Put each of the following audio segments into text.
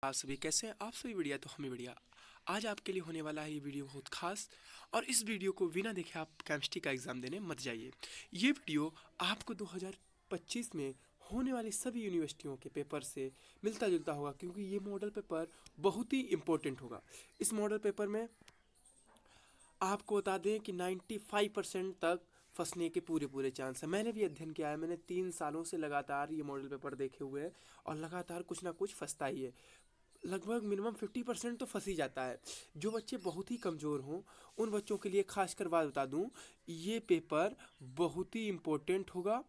आप सभी कैसे हैं? आप सभी बढ़िया तो हमें बढ़िया। आज आपके लिए होने वाला है ये वीडियो बहुत खास। और इस वीडियो को बिना देखे आप केमिस्ट्री का एग्ज़ाम देने मत जाइए। ये वीडियो आपको 2025 में होने वाली सभी यूनिवर्सिटियों के पेपर से मिलता जुलता होगा, क्योंकि ये मॉडल पेपर बहुत ही इम्पोर्टेंट होगा। इस मॉडल पेपर में आपको बता दें कि 95% तक फंसने के पूरे पूरे चांस है। मैंने भी अध्ययन किया है, मैंने 3 सालों से लगातार ये मॉडल पेपर देखे हुए हैं और लगातार कुछ ना कुछ फंसता ही है। लगभग मिनिमम 50% तो फंस ही जाता है। जो बच्चे बहुत ही कमज़ोर हों उन बच्चों के लिए खासकर बात बता दूं, ये पेपर बहुत ही इम्पोर्टेंट होगा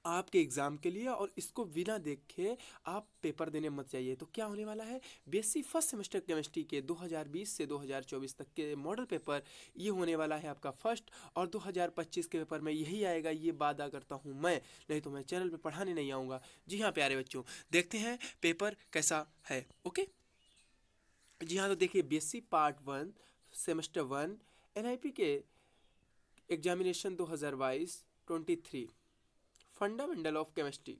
आपके एग्ज़ाम के लिए, और इसको बिना देखे आप पेपर देने मत जाइए। तो क्या होने वाला है, बीएससी फर्स्ट सेमेस्टर केमिस्ट्री के 2020 से 2024 तक के मॉडल पेपर ये होने वाला है आपका फर्स्ट, और 2025 के पेपर में यही आएगा, ये वादा करता हूँ मैं। नहीं तो मैं चैनल पे पढ़ाने नहीं आऊँगा। जी हाँ प्यारे बच्चों, देखते हैं पेपर कैसा है। ओके जी हाँ, तो देखिए बीएससी पार्ट 1 सेमेस्टर 1 एनआईपी के एग्जामिनेशन 2022-23 फंडामेंटल ऑफ केमिस्ट्री।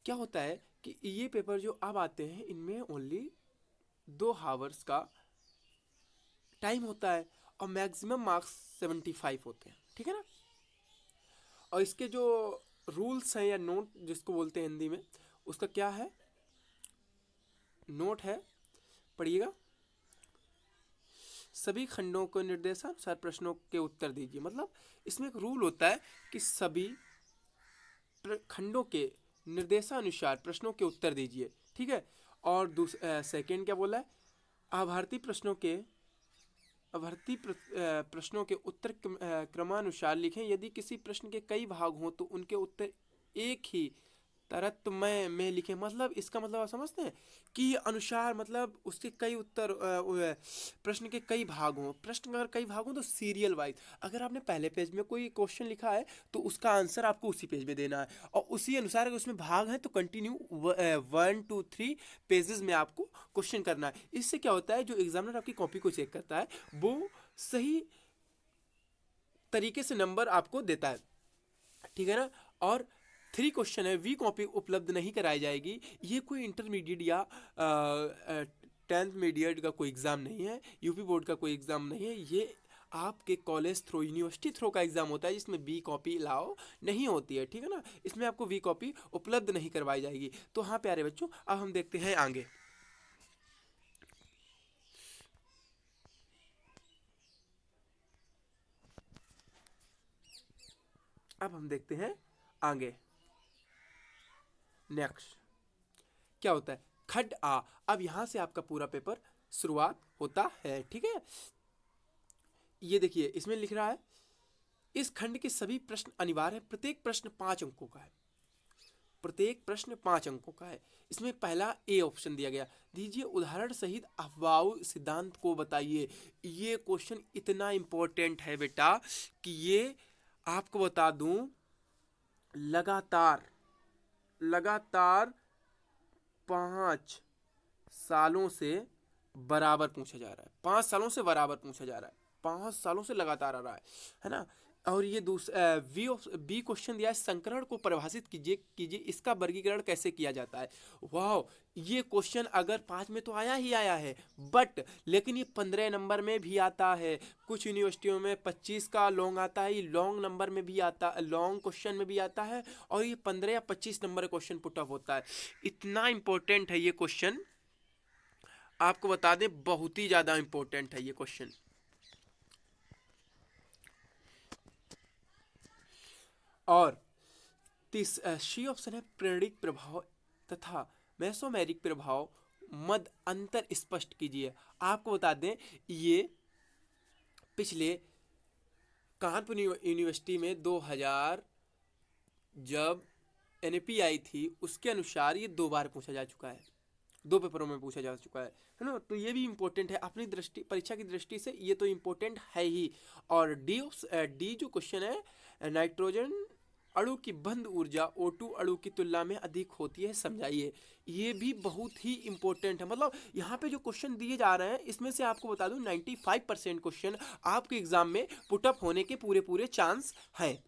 क्या होता है कि ये पेपर जो अब आते हैं इनमें ओनली 2 आवर्स का टाइम होता है और मैक्सिमम मार्क्स 75 होते हैं, ठीक है ना। और इसके जो रूल्स हैं या नोट जिसको बोलते हैं हिंदी में, उसका क्या है, नोट है, पढ़िएगा। सभी खंडों को निर्देशानुसार प्रश्नों के उत्तर दीजिए। मतलब इसमें एक रूल होता है कि सभी खंडों के निर्देशानुसार प्रश्नों के उत्तर दीजिए, ठीक है। और सेकेंड क्या बोला है, प्रश्नों के उत्तर क्रमानुसार लिखें। यदि किसी प्रश्न के कई भाग हों तो उनके उत्तर एक ही तरत्मय में लिखें। मतलब इसका मतलब आप समझते हैं कि अनुसार मतलब उसके कई उत्तर प्रश्न के कई भाग हों। प्रश्न अगर कई भाग हों तो सीरियल वाइज, अगर आपने पहले पेज में कोई क्वेश्चन लिखा है तो उसका आंसर आपको उसी पेज में देना है, और उसी अनुसार अगर उसमें भाग हैं तो कंटिन्यू 1 2 3 पेजेस में आपको क्वेश्चन करना है। इससे क्या होता है, जो एग्जामिनर आपकी कॉपी को चेक करता है वो सही तरीके से नंबर आपको देता है, ठीक है ना। और 3 क्वेश्चन है, वी कॉपी उपलब्ध नहीं कराई जाएगी। ये कोई इंटरमीडिएट या 10th मीडिएट का कोई एग्ज़ाम नहीं है, यूपी बोर्ड का कोई एग्ज़ाम नहीं है। ये आपके कॉलेज थ्रो, यूनिवर्सिटी थ्रो का एग्ज़ाम होता है, जिसमें बी कॉपी अलाउ नहीं होती है, ठीक है ना। इसमें आपको वी कॉपी उपलब्ध नहीं करवाई जाएगी। तो हाँ प्यारे बच्चों, अब हम देखते हैं आगे। अब हम देखते हैं आगे। नेक्स्ट क्या होता है, खड आ। अब यहां से आपका पूरा पेपर शुरुआत होता है, ठीक है। ये देखिए इसमें लिख रहा है, इस खंड के सभी प्रश्न अनिवार्य है। प्रत्येक प्रश्न 5 अंकों का है, प्रत्येक प्रश्न 5 अंकों का है। इसमें पहला ए ऑप्शन दिया गया, दीजिए उदाहरण सहित अफवाह सिद्धांत को बताइए। ये क्वेश्चन इतना इंपॉर्टेंट है बेटा कि ये आपको बता दूं, लगातार लगातार 5 सालों से बराबर पूछा जा रहा है। 5 सालों से बराबर पूछा जा रहा है, 5 सालों से लगातार आ रहा है ना। और ये बी क्वेश्चन दिया है, संकरण को परिभाषित कीजिए कीजिए इसका वर्गीकरण कैसे किया जाता है। वाह, ये क्वेश्चन अगर 5 में तो आया ही आया है, बट लेकिन ये 15 नंबर में भी आता है। कुछ यूनिवर्सिटियों में 25 का लॉन्ग आता है, ये लॉन्ग नंबर में भी आता, लॉन्ग क्वेश्चन में भी आता है, और ये 15 या 25 नंबर का क्वेश्चन पुट अप होता है। इतना इंपॉर्टेंट है ये क्वेश्चन, आपको बता दें बहुत ही ज़्यादा इंपॉर्टेंट है ये क्वेश्चन। और सी ऑप्शन है, प्रेरणिक प्रभाव तथा मेसोमेरिक प्रभाव मध्य अंतर स्पष्ट कीजिए। आपको बता दें ये पिछले कानपुर यूनिवर्सिटी में 2000 जब एनपी आई थी उसके अनुसार ये 2 बार पूछा जा चुका है, 2 पेपरों में पूछा जा चुका है ना। तो ये भी इम्पोर्टेंट है अपनी दृष्टि, परीक्षा की दृष्टि से ये तो इम्पोर्टेंट है ही। और डी जो क्वेश्चन है, नाइट्रोजन अणु की बंध ऊर्जा O2 अणु की तुलना में अधिक होती है, समझाइए। ये भी बहुत ही इंपॉर्टेंट है। मतलब यहाँ पे जो क्वेश्चन दिए जा रहे हैं इसमें से आपको बता दूं 95% क्वेश्चन आपके एग्जाम में पुटअप होने के पूरे पूरे चांस हैं,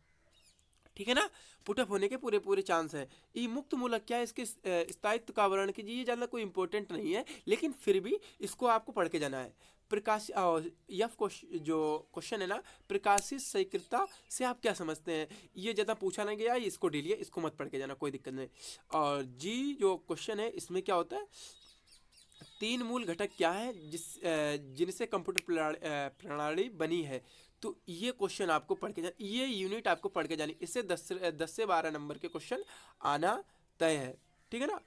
ठीक है ना, पुटअप होने के पूरे पूरे चांस हैं। ई मुक्त मूलक क्या है, इसके स्थायित्व का वर्णन कीजिए। ये ज़्यादा कोई इंपॉर्टेंट नहीं है, लेकिन फिर भी इसको आपको पढ़ के जाना है। प्रकाश जो क्वेश्चन है ना, प्रकाशित स्वीकृता से आप क्या समझते हैं, ये ज़्यादा पूछा नहीं गया, इसको डिलिए, इसको मत पढ़ के जाना, कोई दिक्कत नहीं। और जी जो क्वेश्चन है इसमें क्या होता है, तीन मूल घटक क्या है जिनसे कंप्यूटर प्रणाली बनी है। तो ये क्वेश्चन आपको पढ़ के जाना, ये यूनिट आपको पढ़ के जानी, इससे 10 से 12 नंबर के क्वेश्चन आना तय है। ठीक है ना।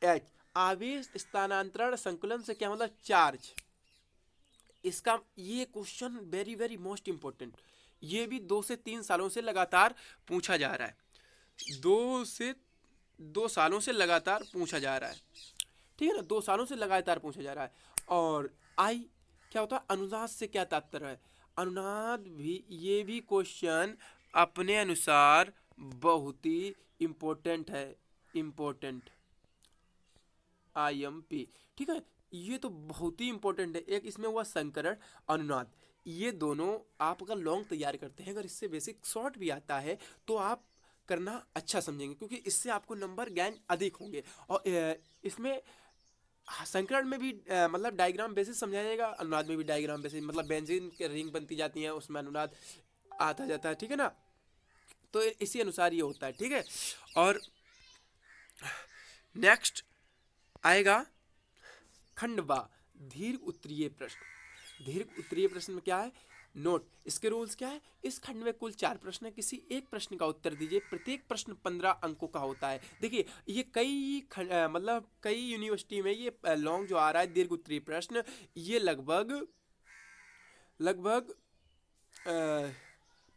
एच, आवेश स्थानांतरण संकुलन से क्या मतलब, चार्ज। इसका ये question very very most important, ये भी 2 से 3 सालों से लगातार पूछा जा रहा है। 2 सालों से लगातार पूछा जा रहा है, ठीक है ना, 2 सालों से लगातार पूछा जा रहा है। और आई क्या होता है, अनुनाद से क्या तात्पर्य है, अनुनाद भी, ये भी क्वेश्चन अपने अनुसार बहुत ही इम्पोर्टेंट है, इम्पोर्टेंट IMP। ठीक है, ये तो बहुत ही इंपॉर्टेंट है। एक इसमें हुआ संकरण, अनुनाद, ये दोनों आप अगर लॉन्ग तैयार करते हैं, अगर इससे बेसिक शॉर्ट भी आता है तो आप करना अच्छा समझेंगे, क्योंकि इससे आपको नंबर ज्ञान अधिक होंगे। और इसमें संकरण में भी मतलब डायग्राम बेसिस समझाया जाएगा, अनुनाद में भी डायग्राम बेसिस, मतलब बेंजीन की रिंग बनती जाती है, उसमें अनुनाद आता जाता है। ठीक है ना, तो इसी अनुसार ये होता है। ठीक है, और नेक्स्ट आएगा खंडवा, दीर्घ उत्तरीय प्रश्न। दीर्घ उत्तरीय प्रश्न में क्या है, नोट, इसके रूल्स क्या है, इस खंड में कुल 4 प्रश्न है, किसी एक प्रश्न का उत्तर दीजिए, प्रत्येक प्रश्न 15 अंकों का होता है। देखिए ये मतलब कई यूनिवर्सिटी में ये लॉन्ग जो आ रहा है दीर्घ उत्तरीय प्रश्न, ये लगभग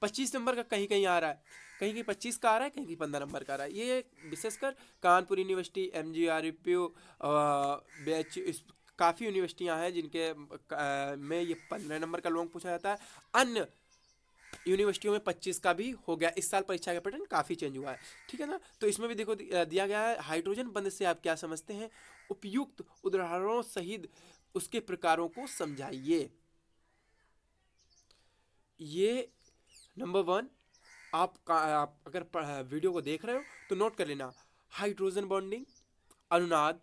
25 नंबर का कहीं कहीं आ रहा है, कहीं कहीं 25 का आ रहा है, कहीं कहीं 15 नंबर का आ रहा है। ये विशेषकर कानपुर यूनिवर्सिटी, MGRPU, काफ़ी यूनिवर्सिटियां हैं जिनके में ये 15 नंबर का लॉन्ग पूछा जाता है। अन्य यूनिवर्सिटियों में 25 का भी हो गया। इस साल परीक्षा का पैटर्न काफ़ी चेंज हुआ है। ठीक है ना, तो इसमें भी देखो दिया गया है, हाइड्रोजन बंध से आप क्या समझते हैं, उपयुक्त उदाहरणों सहित उसके प्रकारों को समझाइए। ये नंबर 1, आप अगर वीडियो को देख रहे हो तो नोट कर लेना, हाइड्रोजन बॉन्डिंग, अनुनाद,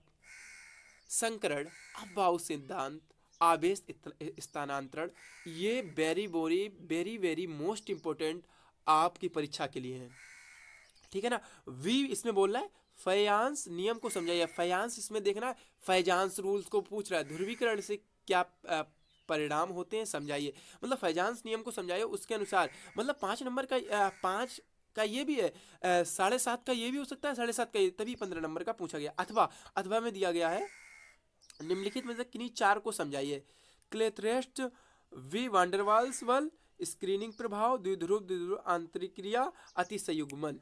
संकरण, अभाव सिद्धांत, आवेश स्थानांतरण, ये वेरी वेरी मोस्ट इंपोर्टेंट आपकी परीक्षा के लिए है। ठीक है ना। वी इसमें बोल रहा है फैयांस नियम को समझाइए। फैयांस इसमें देखना है, फैजांस रूल्स को पूछ रहा है, ध्रुवीकरण से क्या परिणाम होते हैं समझाइए, मतलब फैजांस नियम को समझाइए, उसके अनुसार, मतलब 5 नंबर का 5 का ये भी है, 7.5 का ये भी हो सकता है, 7.5 का ये, तभी 15 नंबर का पूछा गया। अथवा में दिया गया है, निम्नलिखित में से किन्हीं 4 को समझाइए। क्लेथरेस्ट, वी वांडरवाल्स बल, स्क्रीनिंग प्रभाव, द्विध्रुव आंतरिक क्रिया, अतिसंयुग्मन,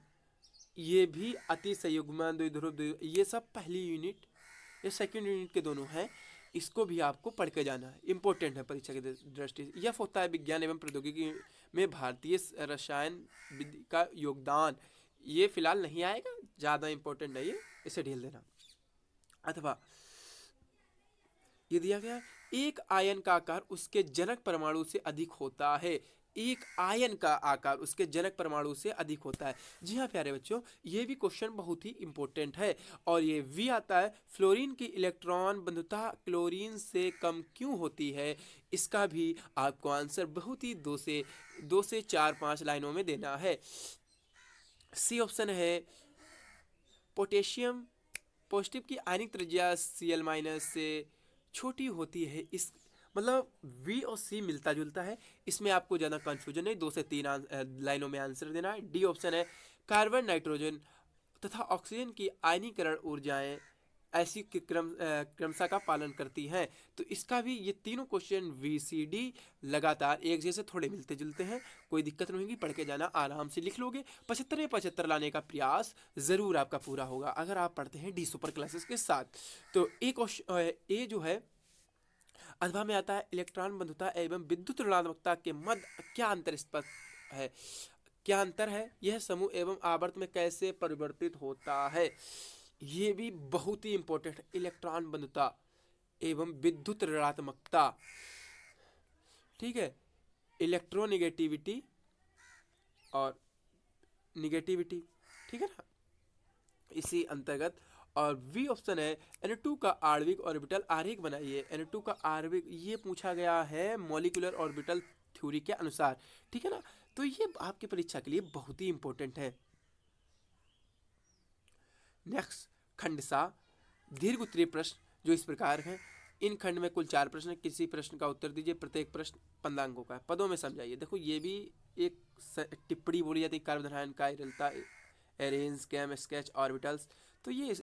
ये भी अतिसंयुग्मन, द्विध्रुव, ये सब पहली यूनिट या सेकंड यूनिट के दोनों हैं। इसको भी आपको पढ़ के जाना है, इंपॉर्टेंट है परीक्षा की दृष्टि से। यह होता है विज्ञान एवं प्रौद्योगिकी में भारतीय रसायन विधि का योगदान। ये फिलहाल नहीं आएगा, ज़्यादा इंपॉर्टेंट है ये, इसे ढील देना। अथवा ये दिया गया, एक आयन का आकार उसके जनक परमाणु से अधिक होता है। एक आयन का आकार उसके जनक परमाणु से अधिक होता है। जी हाँ प्यारे बच्चों, ये भी क्वेश्चन बहुत ही इंपॉर्टेंट है। और ये वी आता है, फ्लोरीन की इलेक्ट्रॉन बंधुता क्लोरीन से कम क्यों होती है, इसका भी आपको आंसर बहुत ही 2 से 4-5 लाइनों में देना है। सी ऑप्शन है, पोटेशियम पॉजिटिव की आयनिक त्रिज्या Cl- से छोटी होती है। इस मतलब वी और सी मिलता जुलता है, इसमें आपको ज़्यादा कंफ्यूजन नहीं, 2 से 3 लाइनों में आंसर देना है। डी ऑप्शन है, कार्बन नाइट्रोजन तथा ऑक्सीजन की आयनीकरण ऊर्जाएं ऐसी क्रमशः का पालन करती हैं। तो इसका भी ये तीनों क्वेश्चन VCD लगातार एक जैसे थोड़े मिलते जुलते हैं, कोई दिक्कत नहीं होगी, पढ़ के जाना, आराम से लिख लोगे। 75 में 75 लाने का प्रयास ज़रूर आपका पूरा होगा अगर आप पढ़ते हैं डी सुपर क्लासेस के साथ। तो ए जो है अथवा में आता है, इलेक्ट्रॉन बंधुता एवं विद्युत ऋणात्मकता के मध्य क्या अंतर स्पष्ट है, क्या अंतर है, यह समूह एवं आवर्त में कैसे परिवर्तित होता है। ये भी बहुत ही इंपॉर्टेंट है, इलेक्ट्रॉन बंधुता एवं विद्युत ऋणात्मकता। ठीक है, इलेक्ट्रोनेगेटिविटी और निगेटिविटी, ठीक है ना, इसी अंतर्गत। और बी ऑप्शन है N2 का आणविक ऑर्बिटल आरेख बनाइए। N2 का आणविक, ये पूछा गया है मॉलिक्यूलर ऑर्बिटल थ्योरी के अनुसार, ठीक है ना। तो ये आपकी परीक्षा के लिए बहुत ही इंपॉर्टेंट है। नेक्स्ट, खंड सा दीर्घ उत्तरीय प्रश्न जो इस प्रकार है। इन खंड में कुल 4 प्रश्न, किसी प्रश्न का उत्तर दीजिए। प्रत्येक प्रश्न 15 अंकों का है। पदों में समझाइए। देखो ये भी एक टिप्पणी बोली जाती है, कार्बन, काइरलता, एरेंज, कैम, स्केच, ऑर्बिटल्स। तो ये